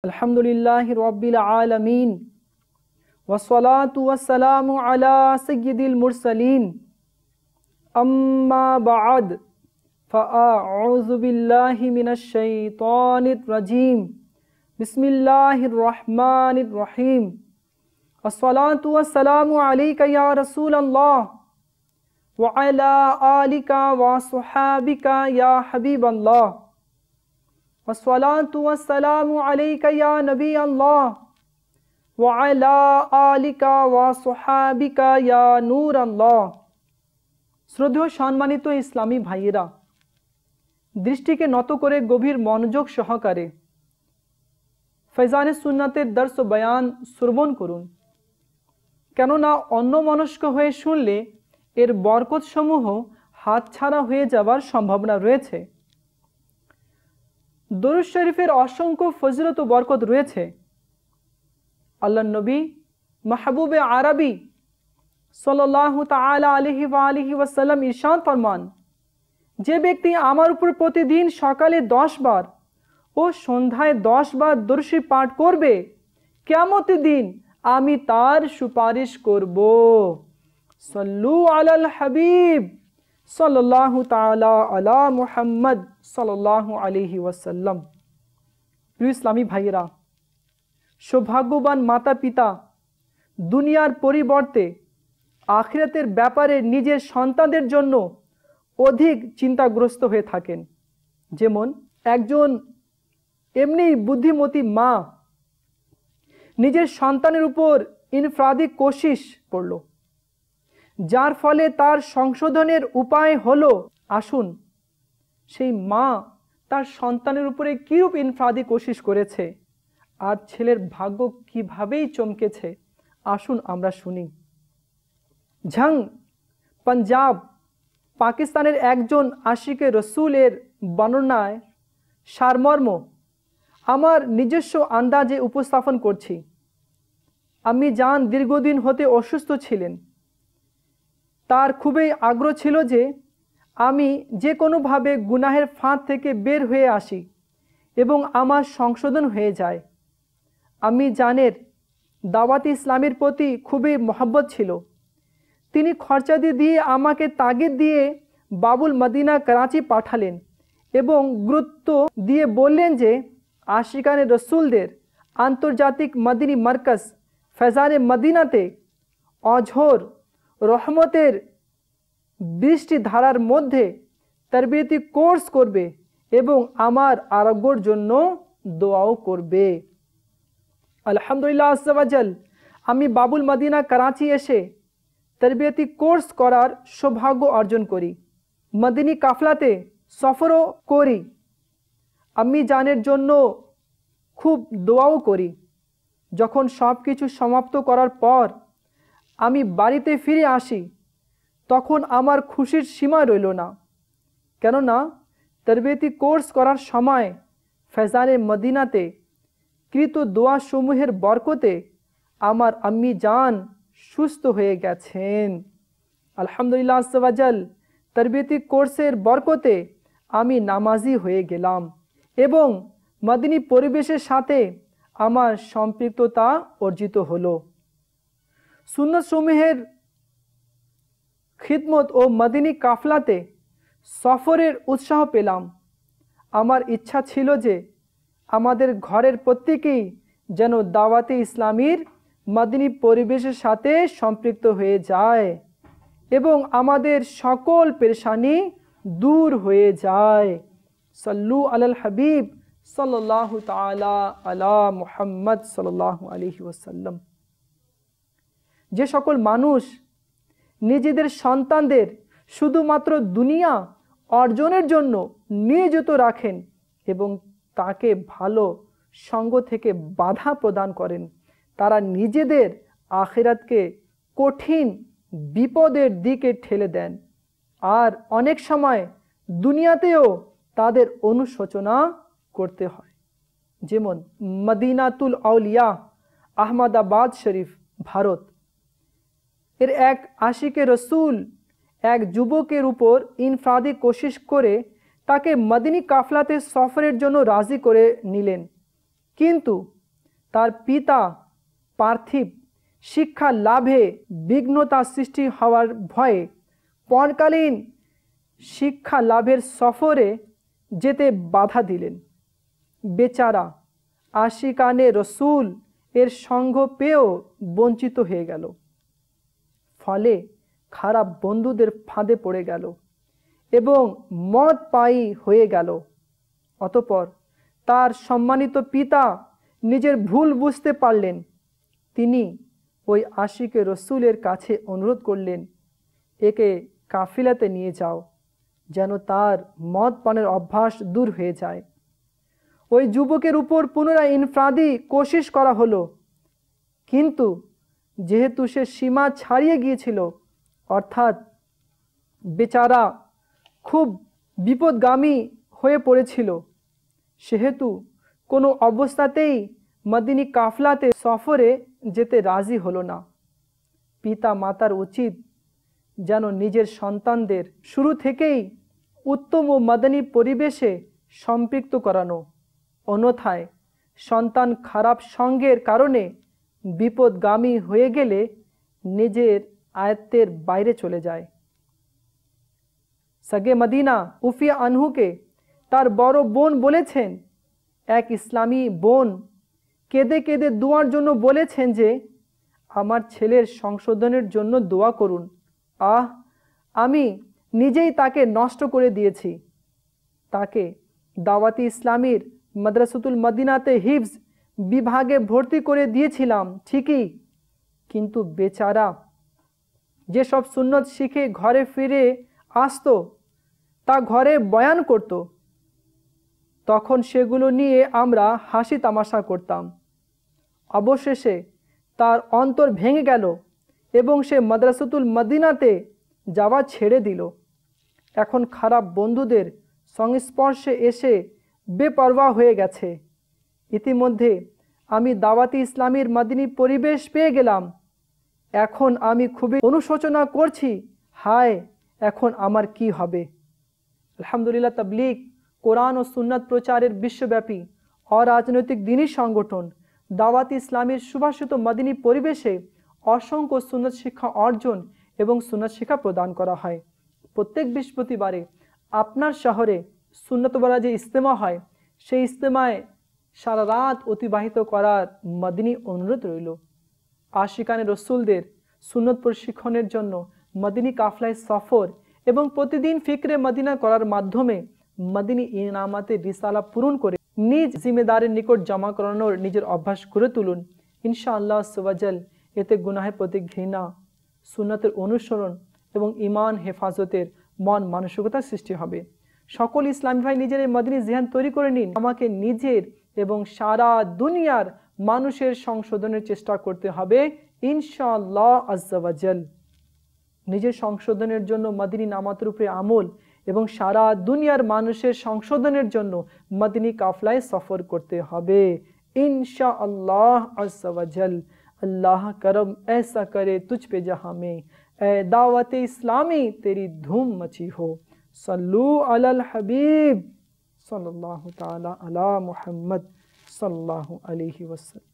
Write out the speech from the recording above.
अल्हम्दुलिल्लाहि रब्बिल आलमीन वस्सलातु वस्सलामु अला सय्यिदिल मुरसलीन अम्मा बअद फ़अऊज़ु बिल्लाहि मिनश शैतानिर रजीम बिस्मिल्लाहिर रहमानिर रहीम अस्सलातु वस्सलामु अलैका या रसूलल्लाह व अला आलिका व सुहाबिका या हबीबल्लाह वस्सलातु वस्सलामु अलैका या नबी अल्लाह व अला आलिका व सुहाबिका या नूर अल्लाह। श्रद्धेय सम्मानित इस्लामी भाइयेरा, दृष्टिके নত करे गभीर मनोयोग सहकारे फैजाने सुन्नतेर दर्स बयान श्रवण करुन, केनना अन्यमनस्क हये शुनले एर बरकत समूह हातछाड़ा हये जावार सम्भावना रयेछे। दरूद शरीफेर असंख्य फजिलत ओ बरकत रयेछे। आल्लाहर नबी महबूबे आरबी सल्लल्लाहु ताआला आलैहि व आलिहि वसल्लम इरशाद फरमान, जे व्यक्ति आमार उपर प्रतिदिन सकाले 10 बार और सन्ध्याय 10 बार दरूद शरीफ पाठ करबे, कियामतेर दिन आमी तार सुपारिश करब। सल्लु अलाल हबीब सल्लल्लाहु ताआला अला मुहम्मद सल्लल्लाहु अलैहि वसल्लम। प्रिय इस्लामी भाइयेरा, सौभाग्यवान माता पिता दुनियार परिवर्ते आखिरातेर ब्यापारे निजेर सन्तानदेर जन्य अधिक चिंताग्रस्त हये थाकेन। जेमन एकजन एमनि बुद्धिमती मा निजेर सन्तानेर उपर इनफ्रादी कोशिश करलो, जार फले तार संशोधनेर उपाय हलो आसुन सेई मा तार सन्तानेर उपरे किरूप इनफ्रादी कोशिश करेछे आर छेलेर भाग्य किभाबेई चमकेछे, आसुन आमरा शुनी। झंग पंजाब पाकिस्तानेर एकजन आशिके रसूलेर बर्णनाय सारमर्म आमार निजस्व आन्दाजे उपस्थापन करछि। आम्मी जान दीर्घदिन होते असुस्थ छिलेन। तार खूबई आग्रह छिलो जे आमी जे कोनो भावे गुनाहेर फाँद थेके बेर हये आसि एबं आमार संशोधन हये जाय। आम्मी जानेर दावाती इस्लामेर प्रति खूबई मोहब्बत छिलो। तिनी खर्चादी दिए आमाके तागिद दिए बाबुल मदिना कराची पाठालेन एबं गुरुत्व दिए बोललेन जे आशिकाने रसूलदेर आंतर्जातिक मदिनी मार्काज फैजाने मदिनाते अझोर रहमतेर बृष्टि धारार मध्य तरबियती कोर्स करबे एबं आमार आरोग्यर जन्य दोआओ करबे। अल्हम्दुलिल्लाह अज़्ज़ा वा जल आमी बाबुल मदिना कराची एसे तरबियती कोर्स करार सौभाग्य अर्जन करी। मदिनी काफलाते सफरও करी। आमी जानेर जन्य खूब दोआओ करी। जखन सबकिछु समाप्त करार पर आमी बाड़ीते फिरे आसि तखन आमार खुशिर सीमा रइल ना, केनना तरबियती कोर्स करार समय फैजाने मदिनाते कृत दोआ समूहेर बरकते आमार आम्मी जान सुस्थ हये गेछेन। आलহামদুলিল্লাহ আজ্জা ওয়া জাল तरबियती कोर्सेर बरकते आमी नामाजी हये गेलाम एबं मदिनी परिवेशेर साथे आमार सम्पृक्तता अर्जित हलो। सुन्नत समूहेर खिदमत और मदिनी काफलाते सफरेर उत्साह पेलाम। आमार इच्छा छिलो जे आमादेर घरेर प्रत्येकेई जेन दावाते इस्लामीर मदिनी परिवेशेर साथे सम्पृक्त हये जाय एबं आमादेर सकल पेरेशानी दूर हये जाय। सल्लु अलाल हबीब सल्लल्लाहु ताआला अला मुहम्मद सल्लल्लाहु अलैहि वसल्लम। जे सकल मानुष निजेदेर सन्तानदेर शुधुमात्र दुनिया अर्जनेर जन्य नियोजित राखेन एबं ताके भालो संग थेके बाधा प्रदान करेन, तारा निजेदेर आखिरातके कठिन विपदेर दिके ठेले देन और अनेक समय दुनियातेও तादेर अनुशोचना करते हय। जेमन मदीनातुल आउलिया आहमदाबाद शरीफ भारत एर एक आशिके रसूल एक युवकेर ऊपर इनफ्रादी कोशिश करे ताके मदिनी काफलाते सफरेर जन्य राजी करे निलेन, কিন্তু তার পিতা পার্থিব শিক্ষা লাভে বিঘ্নতা সৃষ্টি হওয়ার ভয়ে পরকালীন শিক্ষা লাভের সফরে যেতে বাধা দিলেন। বেচারা আশিকানে রসুল এর সঙ্গ পেয়েও বঞ্চিত হয়ে গেল। ফলে খারাপ বন্ধুদের ফাঁদে পড়ে গেল এবং মদ পায়ী হয়ে গেল। অতঃপর তার সম্মানিত পিতা নিজের ভুল বুঝতে পারলেন। তিনি ওই আশিকে রসুলের কাছে অনুরোধ করলেন, একে কাফিলাতে নিয়ে যাও, যেন তার মদ পানের অভ্যাস দূর হয়ে যায়। ওই যুবকের উপর পুনরায় ইনফরাদি কোশিশ করা হলো, কিন্তু যেহেতু সে সীমা ছাড়িয়ে গিয়েছিল, অর্থাৎ বেচারা খুব বিপদগামী হয়ে পড়েছিল, সেহেতু কোনো অবস্থাতেই মদিনী কাফলাতে সফরে যেতে রাজি হলো না। পিতা মাতার উচিত যেন নিজের সন্তানদের শুরু থেকেই উত্তম ও মদনী পরিবেশে সম্পৃক্ত করানো, অন্যথায় সন্তান খারাপ সঙ্গের কারণে বিপদগামী হয়ে গেলে নিজের আয়ত্তের বাইরে চলে যায়। সগে মদিনা উফিয়া আনহুকে তার বড় বোন বলেছেন, এক ইসলামী বোন কেঁদে কেঁদে দোয়ার জন্য বলেছেন যে, আমার ছেলের সংশোধনের জন্য দোয়া করুন। আমি নিজেই তাকে নষ্ট করে দিয়েছি। তাকে দাওয়াতি ইসলামীর মাদ্রাসাতুল মদিনাতে হিফজ বিভাগে ভর্তি করে দিয়েছিলাম ঠিকই, কিন্তু বেচারা যেসব সুন্নত শিখে ঘরে ফিরে আসতো তা ঘরে বয়ান করত, তখন সেগুলো নিয়ে আমরা হাসি তামাশা করতাম। অবশেষে তার অন্তর ভেঙে গেল এবং সে মাদ্রাসাতুল মদিনাতে যাওয়া ছেড়ে দিল। এখন খারাপ বন্ধুদের সংস্পর্শে এসে বেপরোয়া হয়ে গেছে। ইতিমধ্যে আমি দাওয়াতি ইসলামীর মদিনী পরিবেশ পেয়ে গেলাম। এখন আমি খুবই অনুশোচনা করছি, হায় এখন আমার কি হবে। আলহামদুলিল্লাহ, তাবলীগ, কোরআন ও সুন্নাত প্রচারের বিশ্বব্যাপী অরাজনৈতিক দিনী সংগঠন দাওয়াতি ইসলামীর সুভাষিত মদিনী পরিবেশে অসংখ্য সুন্নাত শিক্ষা অর্জন এবং সুন্নাত শিক্ষা প্রদান করা হয়। প্রত্যেক বৃহস্পতিবারে আপনার শহরে সুন্নতওয়ালা যে ইজতেমা হয়, সেই ইজতেমায় সারা রাত অতিবাহিত করার মদিনী অনুরোধ রইল। আশিকানে রসুলদের সুন্নত প্রশিক্ষণের জন্য মদিনী কাফলায় সফর এবং প্রতিদিন ফিকরে মদিনা করার মাধ্যমে মদিনী ইনামাতের রিসালা পূরণ করে নিজ জিম্মেদারের নিকট জমা করানোর নিজের অভ্যাস করে তুলুন। ইনশাআল্লাহ সুবহানাল, এতে গুনাহের প্রতি ঘৃণা, সুন্নতের অনুসরণ এবং ইমান হেফাজতের মন মানসিকতা সৃষ্টি হবে। সকল ইসলামী ভাই নিজের এই মদিনী জিহান তৈরি করে নিন। আমাকে নিজের এবং সারা দুনিয়ার মানুষের সংশোধনের চেষ্টা করতে হবে ইনশাআল্লাহ আজ্জা ওয়া জাল। নিজের সংশোধনের জন্য মদিনী নামাতের উপরে আমল এবং সারা দুনিয়ার মানুষের সংশোধনের জন্য মদিনী কাফলায় সফর করতে হবে इंशाअल्लाह अज़्ज़ा वजल। अल्लाह करम ऐसा करे तुझ पे जहाँ में ए दावत इस्लामी तेरी धूम मची हो। सल्लू अलल हबीब सल्लल्लाहु ताला अला मुहम्मद सल्लल्लाहु अलैहि वसल्लम।